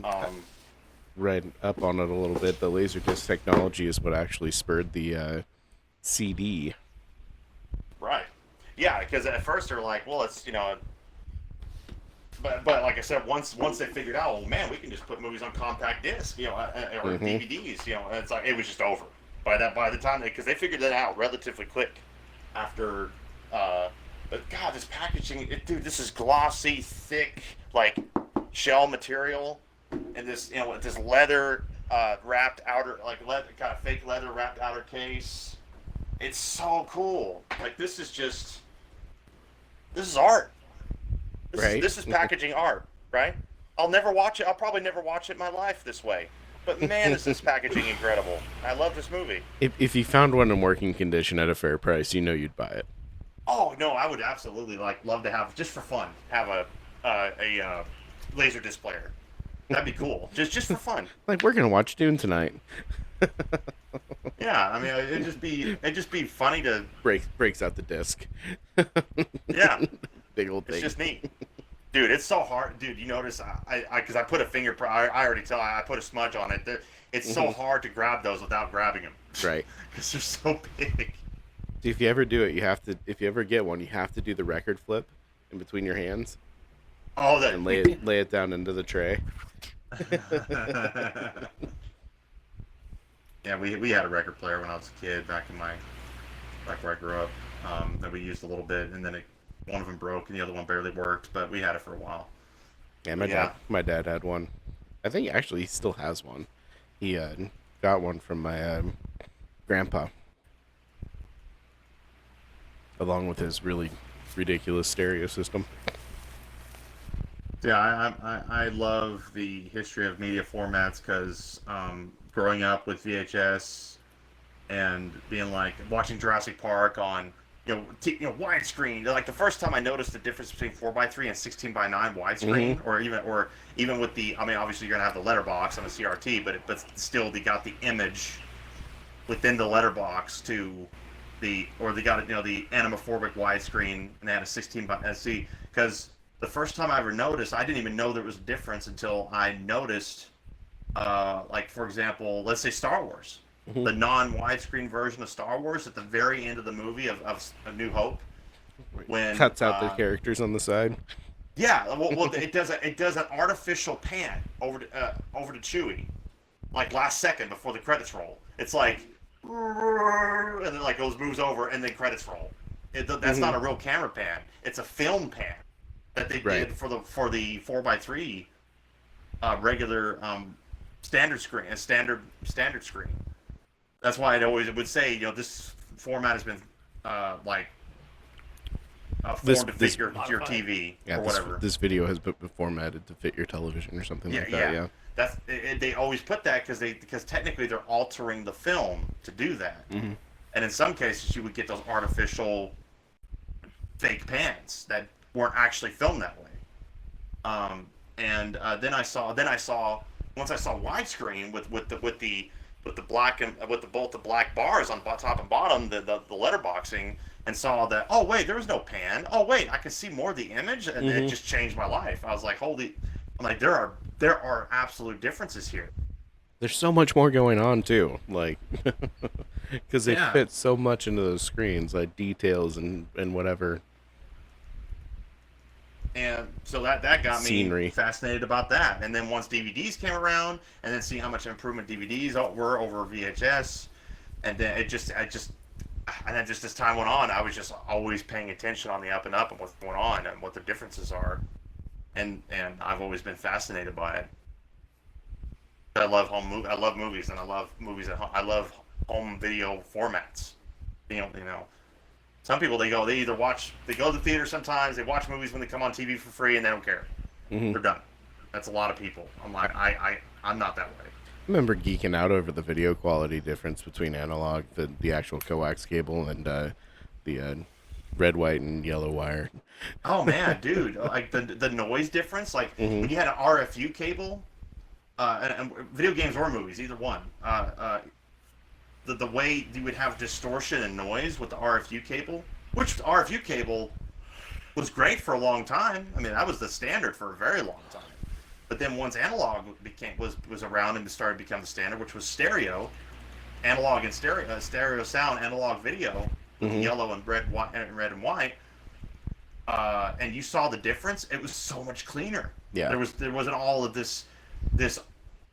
read up on it a little bit. The Laserdisc technology is what actually spurred the CD. Right. Yeah, because at first they're like, well, it's but like I said, once they figured out, well, man, we can just put movies on compact disc, or DVDs, and it's like it was just over by the time because they figured that out relatively quick after. But God, this packaging, dude, this is glossy, thick, like shell material, and this this leather wrapped outer, like leather, kind of fake leather wrapped outer case. It's so cool. Like this is art. This is packaging art, right? I'll never watch it. I'll probably never watch it in my life this way. But man, is this packaging incredible. I love this movie. If you found one in working condition at a fair price, you'd buy it. Oh no, I would absolutely love to have, just for fun, have a laser disc player. That'd be cool. Just for fun. Like, we're gonna watch Dune tonight. Yeah, I mean, it'd just be funny to. Breaks out the disc. Yeah, Big old it's thing. just neat. Dude, it's so hard. Dude, you notice because I put a I already tell I put a smudge on it. It's so hard to grab those without grabbing them. Right. Because they're so big. See, if you ever do it, you have to. If you ever get one, you have to do the record flip in between your hands Oh, and lay it down into the tray. Yeah, we had a record player when I was a kid back where I grew up. That we used a little bit, and then one of them broke, and the other one barely worked. But we had it for a while. Yeah, Yeah. my dad had one. I think actually he still has one. He got one from my grandpa, along with his really ridiculous stereo system. Yeah, I love the history of media formats because growing up with VHS and being like watching Jurassic Park on widescreen. Like the first time I noticed the difference between 4:3 and 16:9 widescreen, or even with the, I mean, obviously you're gonna have the letterbox on a CRT, but still they got the image within the letterbox to they got the anamorphic widescreen, and they had a 16 by SC. Because the first time I ever noticed, I didn't even know there was a difference until I noticed, like for example, let's say Star Wars, the non-widescreen version of Star Wars at the very end of the movie of A New Hope, when Cuts out the characters on the side. yeah, well it does an artificial pan over to Chewie, like last second before the credits roll. It's like, and then like goes moves over and then credits roll. That's not a real camera pan. It's a film pan that they Right. did for the 4:3 regular standard screen, a standard screen. That's why it always would say, this format has been formed to fit your TV Yeah, or whatever. this video has been formatted to fit your television or something like that. Yeah. That's they always put that because technically they're altering the film to do that. And in some cases you would get those artificial fake pans that weren't actually filmed that way. Then I saw once I saw widescreen with the black and with both the black bars on top and bottom, the letterboxing, and saw that, oh wait, there was no pan. Oh wait, I can see more of the image, and it just changed my life. I was like, there are absolute differences here. There's so much more going on too, like because they Yeah. fit so much into those screens, like details and whatever. And so that got me Scenery. fascinated about that. And then once DVDs came around, and then seeing how much improvement DVDs were over VHS, and then and then just as time went on, I was just always paying attention on the up and up and what's going on and what the differences are, and I've always been fascinated by it. I love I love movies, and I love movies at home. I love home video formats. You know. Some people they go to the theater sometimes, they watch movies when they come on TV for free and they don't care. They're done. That's a lot of people. I'm like, I'm not that way. I remember geeking out over the video quality difference between analog, the actual coax cable, and the red, white, and yellow wire. Oh man, dude, like the noise difference, like when you had an RFU cable, and video games or movies, either one. The way you would have distortion and noise with the RFU cable, which the RFU cable was great for a long time. I mean, that was the standard for a very long time. But then once analog was around and started to become the standard, which was stereo, analog and stereo sound, analog video, with yellow and red and white, and you saw the difference. It was so much cleaner. Yeah. There wasn't all of this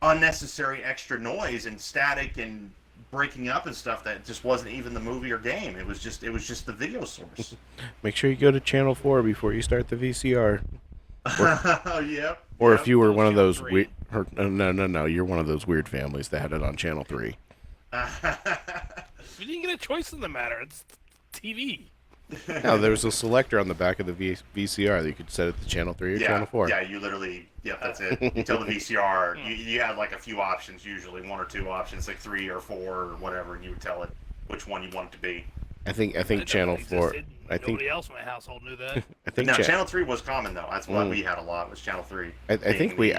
unnecessary extra noise and static and breaking up and stuff that just wasn't even the movie or game. It was just the video source. Make sure you go to Channel 4 before you start the VCR. Yep. Or if you were one of Channel those 3. no, you're one of those weird families that had it on Channel 3. You didn't get a choice in the matter. It's TV. No, there was a selector on the back of the VCR that you could set it to Channel 3 or Channel 4. Yeah, you literally, that's it. You tell the VCR, you had like a few options, usually one or two options, like 3 or 4 or whatever, and you would tell it which one you want it to be. I think It Channel definitely 4. existed. I think Nobody else in my household knew that. I think No, cha- Channel 3 was common though. That's what we had a lot. Was Channel 3? I think we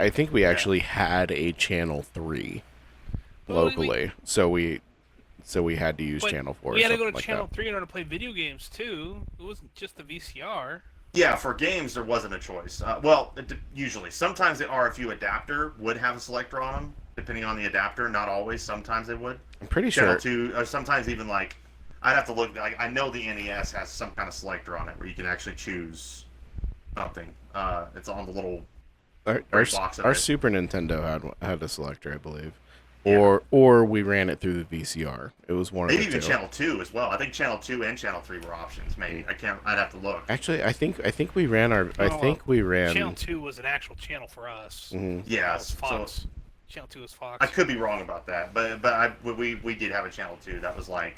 yeah. actually had a channel 3 Well, locally, so we had to use But channel 4. we had to or go to something like Channel that. 3 in order to play video games too. It wasn't just the VCR. Yeah, for games there wasn't a choice. Well, usually, sometimes the RFU adapter would have a selector on them, depending on the adapter. Not always. Sometimes they would. I'm pretty Channel sure. 2, or sometimes even like, I'd have to look. Like, I know the NES has some kind of selector on it where you can actually choose something. It's on the little Our, gray box of our it. Super Nintendo had a selector, I believe, Yeah. or we ran it through the VCR. It was one Maybe of the even two. Channel 2 as well. I think Channel 2 and Channel 3 were options. Maybe I can't. I'd have to look. Actually, I think we ran our. I Oh, think we ran. Channel 2 was an actual channel for us. Mhm. Yeah, That was so Fox. Channel 2 was Fox. I could be wrong about that, but we did have a Channel 2 that was like.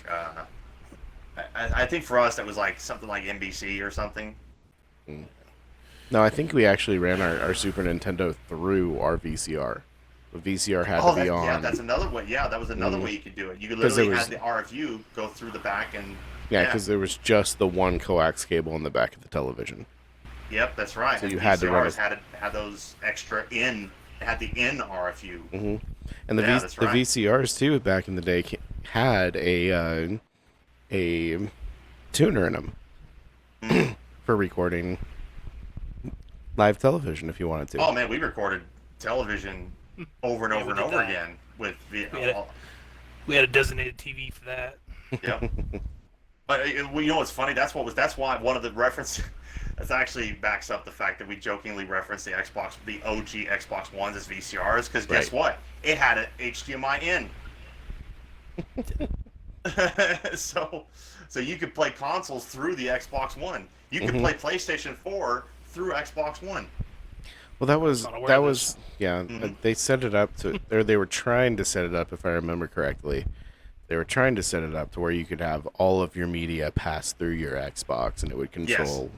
I think for us that was like something like NBC or something. No, I think we actually ran our Super Nintendo through our VCR. The VCR had Oh, to be on. yeah, that's another way. Yeah, that was another way you could do it. You could 'Cause there literally was- have the RFU go through the back and. Yeah, because there was just the one coax cable in the back of the television. Yep, that's right. So And you had to run VCRs had those extra in had the in RFU. And the Yeah, that's the right. VCRs too back in the day had a tuner in them for recording live television if you wanted to. Oh man, we recorded television over and Yeah, over we and did over that. again with We had a designated TV for that. yeah. But well, you know what's funny? That's why one of the reference that's actually backs up the fact that we jokingly referenced the OG Xbox Ones as VCRs because guess Right. what? It had an HDMI in. so you could play consoles through the Xbox One. You could play PlayStation 4 through Xbox One. Well, that was not aware of this. yeah. They set it up to, or they were trying to set it up, if I remember correctly. They were trying to set it up to where you could have all of your media pass through your Xbox, and it would control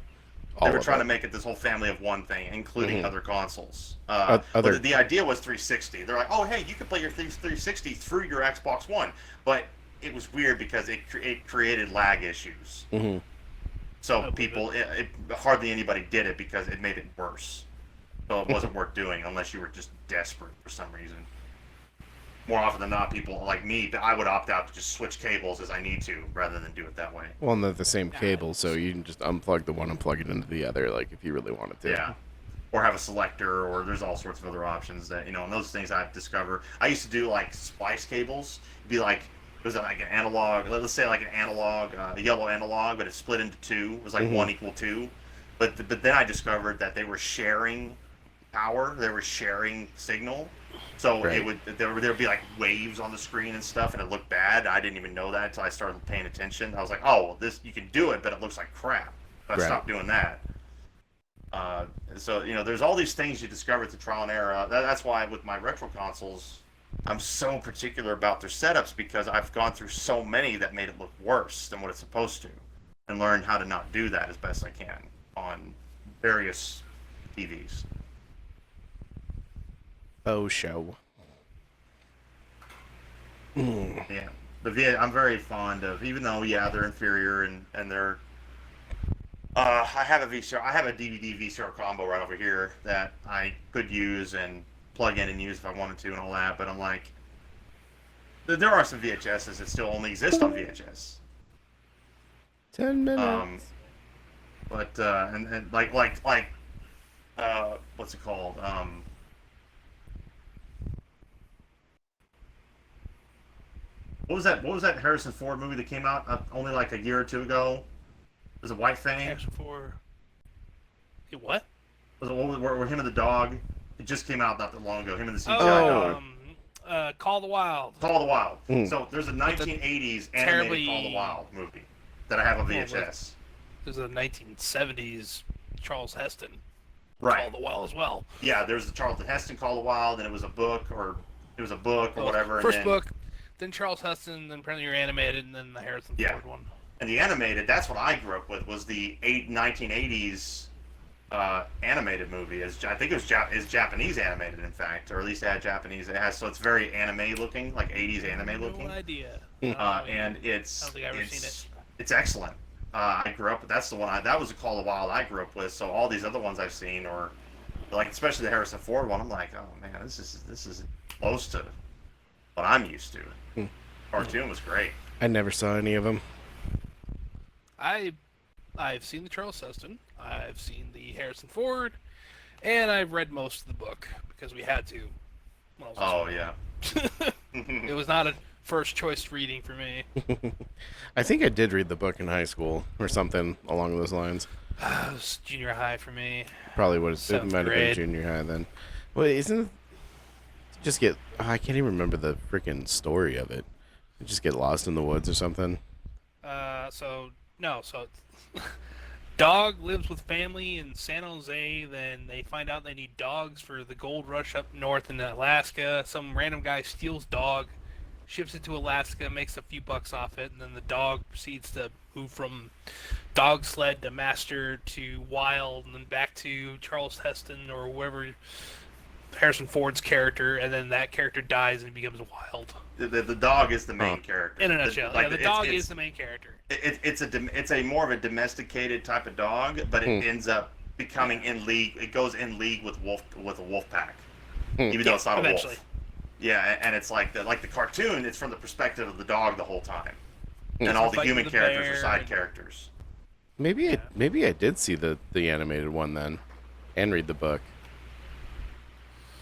all They were of trying it. to make it this whole family of one thing, including other consoles. Other- But the idea was 360. They're like, oh, hey, you can play your 360 through your Xbox One. But it was weird because it created lag issues. So believe people, hardly anybody did it because it made it worse. So it wasn't worth doing unless you were just desperate for some reason. More often than not, people like me, I would opt out to just switch cables as I need to rather than do it that way. Well, and they're the same cable, so you can just unplug the one and plug it into the other, like if you really wanted to. Yeah. Or have a selector, or there's all sorts of other options that, and those things I've discovered. I used to do like splice cables. It'd be like, it was like an analog, let's say like an analog, a yellow analog, but it split into two. It was like 1 = 2. But then I discovered that they were sharing power, they were sharing signal. So Right. there would be like waves on the screen and stuff, and it looked bad. I didn't even know that until I started paying attention. I was like, oh, well, this you can do it, but it looks like crap. So I Right. stopped doing that. So there's all these things you discover through trial and error. That's why with my retro consoles, I'm so particular about their setups because I've gone through so many that made it look worse than what it's supposed to, and learned how to not do that as best I can on various TVs. Oh, show. Yeah, I'm very fond of, even though they're inferior and they're. I have a VCR. I have a DVD VCR combo right over here that I could use and plug in and use if I wanted to and all that. But I'm like, there are some VHSs that still only exist on VHS. 10 minutes. But and like what's it called? What was that Harrison Ford movie that came out only like a year or two ago? Was it White Fang? Action for. Hey, what? Was it where him and the dog? It just came out not that long ago. Him and the CGI Oh. dog. Call the Wild. Call of the Wild. So there's a 1980s animated terribly- Call of the Wild movie that I have on VHS. There's a 1970s Charles Heston. Right. Call the Wild as well. Yeah, there's the Charlton Heston Call of the Wild, and it was a book or whatever. First and then, book, then Charles Heston, then Premier Animated, and then the Harrison Yeah. Ford one. And the animated, that's what I grew up with, was the 1980s animated movie. I think it was is Japanese animated, in fact, or at least it had Japanese. It has, so it's very anime looking, like 80s anime looking. No idea. And I don't think I've ever seen it. it's excellent. I grew up. That's the one. That was a Call of the Wild I grew up with. So all these other ones I've seen, or like especially the Harrison Ford one, I'm like, oh man, this is close to what I'm used to. Hmm. Cartoon was great. I never saw any of them. I've seen the Charles Heston, I've seen the Harrison Ford, and I've read most of the book because we had to. When I was Oh yeah. It was not a first choice reading for me. I think I did read the book in high school or something along those lines. It was junior high for me. Probably it Seventh might have been grade. junior high then. Well, isn't it just get? Oh, I can't even remember the freaking story of it. You just get lost in the woods or something. So Dog lives with family in San Jose. Then they find out they need dogs for the gold rush up north in Alaska. Some random guy steals dog, ships it to Alaska, makes a few bucks off it, and then the dog proceeds to move from dog sled to master to wild, and then back to Charles Heston or whoever Harrison Ford's character, and then that character dies and becomes wild. The dog is the main Huh. character. In a nutshell, Like, the dog is the main character. It's a more of a domesticated type of dog, but it ends up becoming in league. It goes in league with a wolf pack, even though it's not Eventually. a wolf. Yeah, and it's like the cartoon. It's from the perspective of the dog the whole time, and all the Fighting human the characters are bear side and- characters. Maybe I did see the animated one then, and read the book.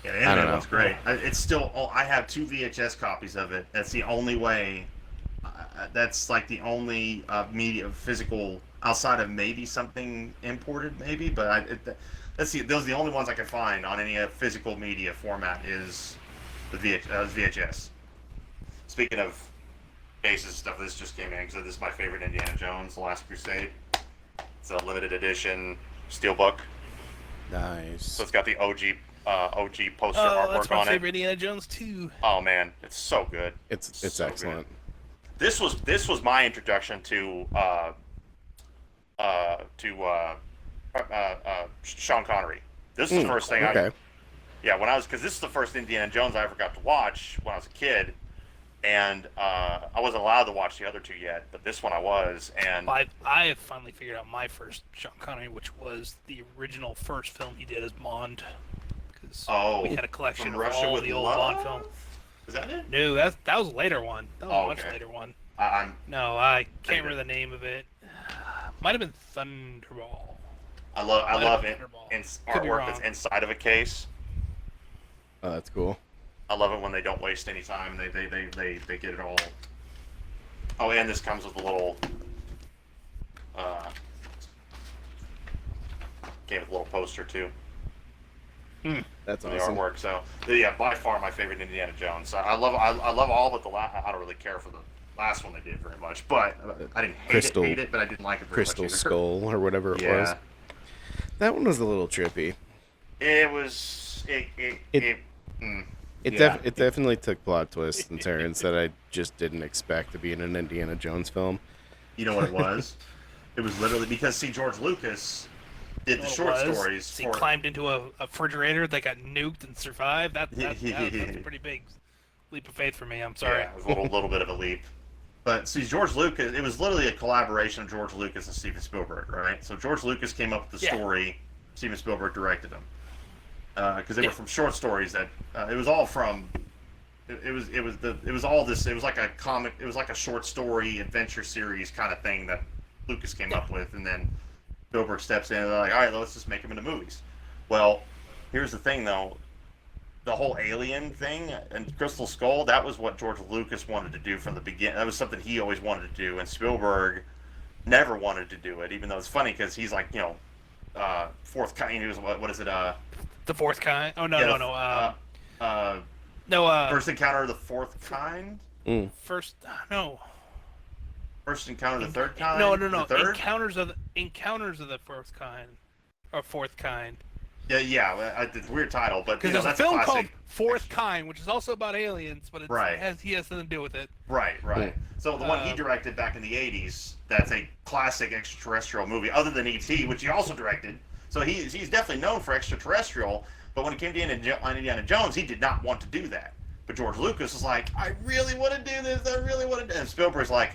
Yeah, the I don't animated know. one's great. It's still. Oh, I have 2 VHS copies of it. That's the only way. That's like the only media physical outside of maybe something imported, maybe. But those are the only ones I can find on any physical media format is the VHS. Speaking of cases and stuff, this just came in because this is my favorite Indiana Jones: The Last Crusade. It's a limited edition steelbook, Nice. so it's got the OG poster Oh, that's artwork my on it. favorite Indiana Jones too. Oh man, it's so good. It's So good. excellent. This was my introduction to Sean Connery. This is the first thing Okay. because this is the first Indiana Jones I ever got to watch when I was a kid, and I wasn't allowed to watch the other 2 yet, but this one I was, and I have finally figured out my first Sean Connery, which was the original first film he did as Bond. Because we had a collection From of Russia all with the old Love? Bond films. Is that it? No, that was a later one. That was a much Okay. later one. I'm No, I can't remember the name of it. Might have been Thunderball. I love it. Thunderball. In Could be artwork that's wrong. inside of a case. Oh, that's cool. I love it when they don't waste any time. They get it all. Oh, and this comes with a little. Came with a little poster too That's for the awesome. artwork. So yeah, by far my favorite Indiana Jones. I love all but the last. I don't really care for the last one they did very much, but I didn't hate it, but I didn't like it very Crystal much either. Skull or whatever it Yeah, was. That one was a little trippy. it was. It Yeah. it definitely took plot twists and turns that I just didn't expect to be in an Indiana Jones film. You know what it was? It was literally because George Lucas did the What it short was, stories He for. climbed into a refrigerator that got nuked and survived. That's a pretty big leap of faith for me. I'm sorry. Yeah, it was a little bit of a leap. But see, George Lucas, it was literally a collaboration of George Lucas and Steven Spielberg, right? So George Lucas came up with the Yeah. story, Steven Spielberg directed them. Because they were Yeah. from short stories that it was all from. It was all this. It was like a comic. It was like a short story adventure series kind of thing that Lucas came up with, and then Spielberg steps in and they're like, all right, let's just make them into movies. Well, here's the thing though. The whole alien thing and Crystal Skull, that was what George Lucas wanted to do from the beginning. That was something he always wanted to do, and Spielberg never wanted to do it, even though it's funny because he's like, fourth kind. He was, what is it? The fourth kind. Oh no, yeah, no, no. First Encounter of the Fourth Kind? First, no. First Encounter of the Third Kind? No. The third? Encounters of the fourth kind, or fourth kind. Yeah. It's a weird title, but Because there's a that's film classic. called Fourth Kind, which is also about aliens, but Right. he has nothing to do with it. Right. Yeah. So the one he directed back in the 80s, that's a classic extraterrestrial movie, other than E.T., which he also directed. So he's definitely known for extraterrestrial, but when it came to Indiana Jones, he did not want to do that. But George Lucas was like, I really want to do this, I really want to do this. And Spielberg's like,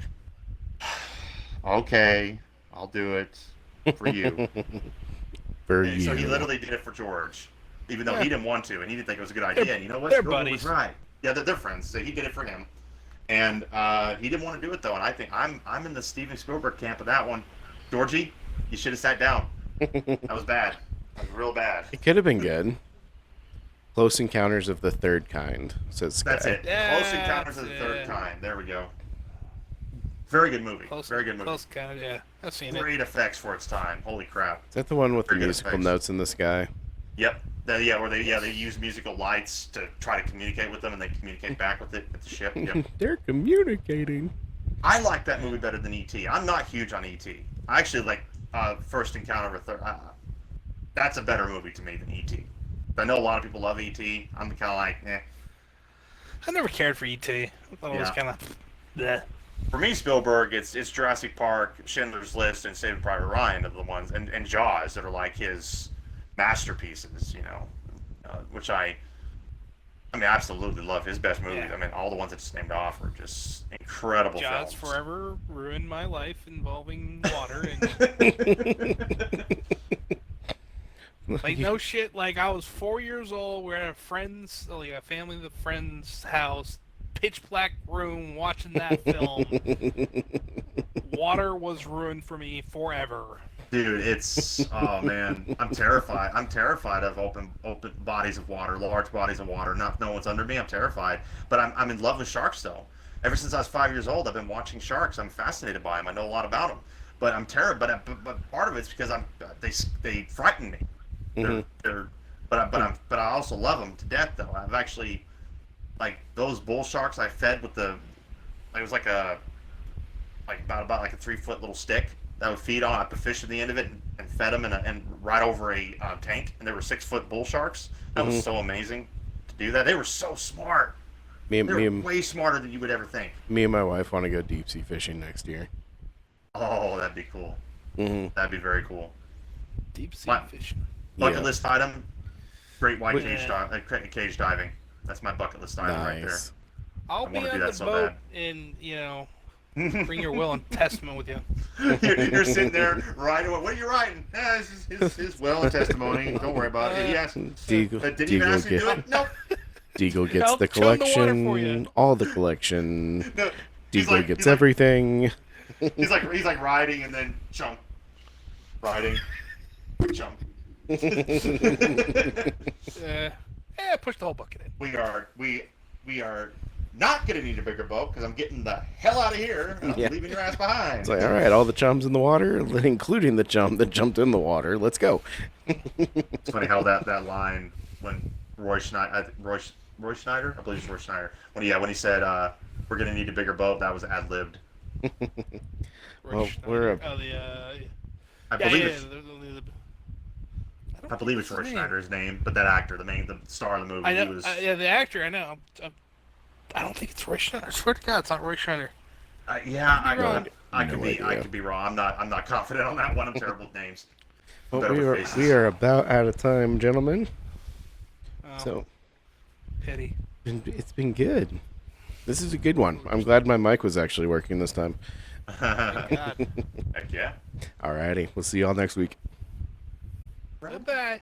okay. I'll do it for you. For And you. so he literally did it for George, even though Yeah. he didn't want to, and he didn't think it was a good idea. And you know what? they're Spielberg buddies. was right. Yeah, they're friends. So he did it for him, and he didn't want to do it though. And I think I'm in the Steven Spielberg camp of that one. Georgie, you should have sat down. That was bad. That was real bad. It could have been good. Close Encounters of the Third Kind, says Sky. That's it. Close Encounters of the That's Third it. Kind. There we go. Very good movie. Close, Very good movie. Close kind of, yeah. I've seen it. Great effects for its time. Holy crap. Is that the one with the Very good musical effects. notes in the sky? Yep. Where they use musical lights to try to communicate with them, and they communicate back with it at the ship. Yep. They're communicating. I like that movie better than E.T. I'm not huge on E.T. I actually like First Encounter of a Third. That's a better movie to me than E.T. I know a lot of people love E.T. I'm kind of like, eh. I never cared for E.T. I thought it was Yeah. kind of, bleh. For me, Spielberg, it's Jurassic Park, Schindler's List, and Saving Private Ryan are the ones, and Jaws that are like his masterpieces, you know, which I mean, I absolutely love his best movies. Yeah. I mean, all the ones that just named off are just incredible Jaws films. forever ruined my life involving water and like no shit. Like I was 4 years old. We're at a friend's, like a family of friend's house, pitch black room, watching that film. Water was ruined for me forever. Dude, it's oh man, I'm terrified. I'm terrified of open bodies of water, large bodies of water. Not no one's under me. I'm terrified, but I'm in love with sharks though. Ever since I was 5 years old, I've been watching sharks. I'm fascinated by them. I know a lot about them, but I'm terrified. But part of it's because they frighten me. But I also love them to death though. I've actually like those bull sharks I fed with it was like about like a 3 foot little stick that would feed on. I put fish at the end of it and fed them and right over a tank. And there were 6 foot bull sharks. That was so amazing to do that. They were so smart. They were way smarter than you would ever think. Me and my wife want to go deep sea fishing next year. Oh, that'd be cool. That'd be very cool. Deep sea What? fishing. Bucket list item: great white Yeah. cage diving. That's my bucket list item right there. Nice. I'll I be wanna do on that the so boat bad. and bring your will and testament with you. You're sitting there writing. What are you writing? Yeah, this is his will and testimony. Don't worry about it. Yes. Deagle, Did he even Deagle, ask you to do it? Nope. Deagle gets I'll the chum the water for collection, you. all the collection. No, he's Deagle like- gets he's like- everything. He's like riding and then chunk. Riding. Chunk. Push the whole bucket in. We are not gonna need a bigger boat because I'm getting the hell out of here and I'm Yeah. leaving your ass behind. It's like, all right, all the chums in the water, including the chum that jumped in the water. Let's go. It's funny how that line when Roy Schneider, Roy Schneider, I believe it's Roy Schneider, when he said we're gonna need a bigger boat, that was ad libbed. Well, we're a- I believe it's Roy Schneider's name, but that actor, the star of the movie, I know. he was. The actor. I know. I don't think it's Roy Schneider. I swear to God, it's not Roy Schneider. I could No be. I idea. could be wrong. I'm not confident on that one. I'm terrible with names. Well, Better we with are faces. we are about out of time, gentlemen. Oh, So pity. it's been good. This is a good one. I'm glad my mic was actually working this time. Thank God. Heck yeah. Alrighty, we'll see y'all next week. Goodbye.